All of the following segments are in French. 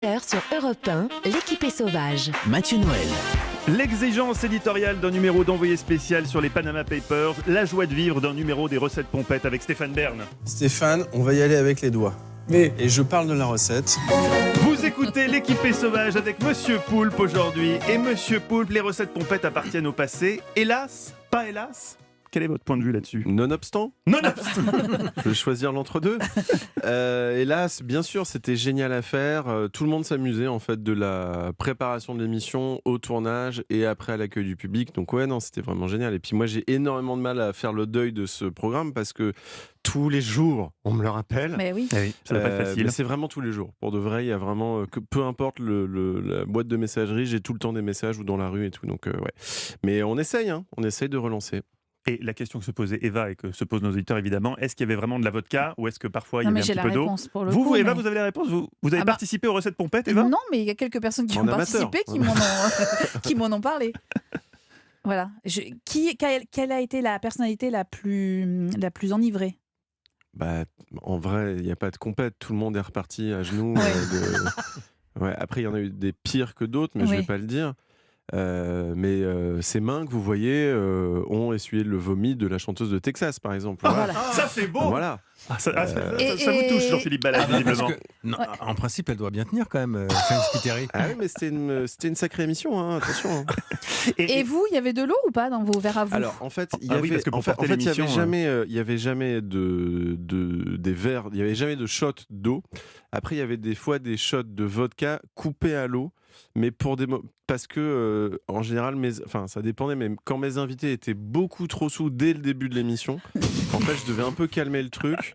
Sur Europe 1, l'équipe est sauvage. Mathieu Noël. L'exigence éditoriale d'un numéro d'envoyé spécial sur les Panama Papers, la joie de vivre d'un numéro des recettes pompettes avec Stéphane Bern. Stéphane, on va y aller avec les doigts. Et je parle de la recette. Vous écoutez l'équipe est sauvage avec Monsieur Poulpe aujourd'hui. Et Monsieur Poulpe, les recettes pompettes appartiennent au passé. Hélas, pas hélas. Quel est votre point de vue là-dessus ? Nonobstant, Nonobstant. je vais choisir l'entre-deux. Hélas, bien sûr, c'était génial à faire. Tout le monde s'amusait en fait de la préparation de l'émission au tournage et après à l'accueil du public. Donc ouais, non, c'était vraiment génial. Et puis moi, j'ai énormément de mal à faire le deuil de ce programme parce que tous les jours, on me le rappelle. Mais oui. Eh oui, ça doit pas être facile. Mais c'est vraiment tous les jours. Pour de vrai, il y a vraiment que peu importe la boîte de messagerie, j'ai tout le temps des messages ou dans la rue et tout. Donc ouais. Mais on essaye de relancer. Et la question que se posait Eva et que se posent nos auditeurs évidemment, est-ce qu'il y avait vraiment de la vodka ou est-ce que parfois il y avait un petit peu d'eau ? Vous, Eva, vous avez la réponse ? Vous avez participé aux recettes pompettes, Eva ? Non, mais il y a quelques personnes qui ont participé qui m'en ont parlé. Voilà. Quelle a été la personnalité la plus enivrée ? Bah, en vrai, il n'y a pas de compète. Tout le monde est reparti à genoux. Ouais, après, il y en a eu des pires que d'autres, mais je ne vais pas le dire. Mais ces mains que vous voyez ont essuyé le vomi de la chanteuse de Texas, par exemple. Voilà. Ça, c'est beau. Voilà. Ça vous touche, Jean-Philippe Balade, visiblement. En principe, elle doit bien tenir quand même, Frank Spiteri. Ah oui, mais c'était une sacrée émission, attention. Et vous, il y avait de l'eau ou pas dans vos verres à vous ? Alors, en fait, il y avait jamais des verres, il n'y avait jamais de shot d'eau. Après, il y avait des fois des shots de vodka coupés à l'eau. Mais parce que en général, ça dépendait, mais quand mes invités étaient beaucoup trop sous dès le début de l'émission, en fait, je devais un peu calmer le truc,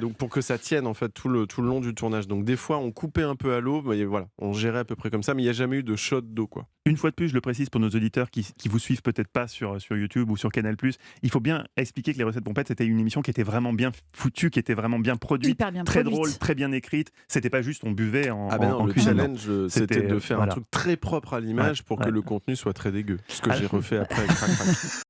donc pour que ça tienne en fait tout le long du tournage. Donc des fois, on coupait un peu à l'eau, mais voilà, on gérait à peu près comme ça, mais il n'y a jamais eu de shot d'eau, quoi. Une fois de plus, je le précise pour nos auditeurs qui vous suivent peut-être pas sur YouTube ou sur Canal+, il faut bien expliquer que les recettes pompettes, c'était une émission qui était vraiment bien foutue, qui était vraiment bien produite, très drôle, très bien écrite. C'était pas juste on buvait en le cuisinant. challenge, c'était de faire un truc très propre à l'image pour que le contenu soit très dégueu. Ce que j'ai refait après. Crac, crac.